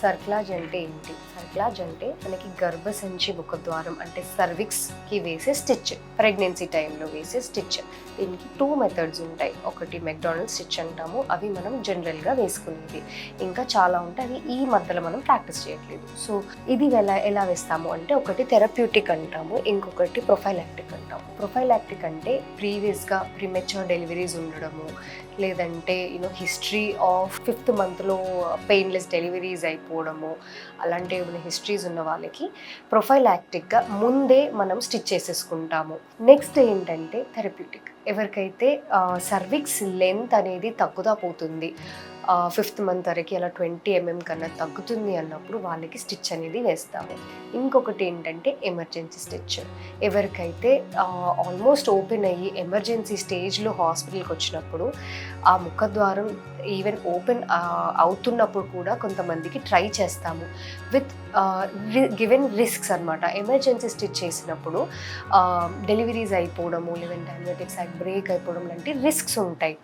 Cerclage అంటే ఏంటి? Cerclage అంటే మనకి గర్భసంచి ముఖద్వారం అంటే సర్విక్స్కి వేసే స్టిచ్, ప్రెగ్నెన్సీ టైంలో వేసే స్టిచ్. దీనికి 2 మెథడ్స్ ఉంటాయి. ఒకటి మెక్డానల్డ్ స్టిచ్ అంటాము, అవి మనం జనరల్గా వేసుకునేది. ఇంకా చాలా ఉంటాయి, అవి ఈ మధ్యలో మనం ప్రాక్టీస్ చేయట్లేదు. సో ఇది ఎలా వేస్తాము అంటే, ఒకటి థెరప్యూటిక్ అంటాము, ఇంకొకటి ప్రొఫైలాక్టిక్ అంటాము. ప్రొఫైలాక్టిక్ అంటే ప్రీవియస్గా ప్రీమెచ్యూర్ డెలివరీస్ ఉండడము, లేదంటే హిస్టరీ ఆఫ్ 5th మంత్లో పెయిన్లెస్ డెలివరీస్ అయిపోవడము, అలాంటి ఏమైనా హిస్టరీస్ ఉన్న వాళ్ళకి ప్రొఫైలాక్టిక్గా ముందే మనం స్టిచ్ చేసేసుకుంటాము. నెక్స్ట్ ఏంటంటే థెరప్యూటిక్. ఎవరికైతే సర్విక్స్ లెంత్ అనేది తగ్గుతా పోతుంది, 5th మంత్ వరకు అలా 20 mm కన్నా తగ్గుతుంది అన్నప్పుడు వాళ్ళకి స్టిచ్ అనేది వేస్తాము. ఇంకొకటి ఏంటంటే ఎమర్జెన్సీ స్టిచ్. ఎవరికైతే ఆల్మోస్ట్ ఓపెన్ అయ్యి ఎమర్జెన్సీ స్టేజ్లో హాస్పిటల్కి వచ్చినప్పుడు ఆ ముఖద్వారం ఈవెన్ ఓపెన్ అవుతున్నప్పుడు కూడా కొంతమందికి ట్రై చేస్తాము విత్ గివెన్ రిస్క్స్ అనమాట. ఎమర్జెన్సీ స్టిచ్ చేసినప్పుడు డెలివరీస్ అయిపోవడము, లేదంటే అమ్నియోటిక్ సాక్ బ్రేక్ అయిపోవడం లాంటి రిస్క్స్ ఉంటాయి.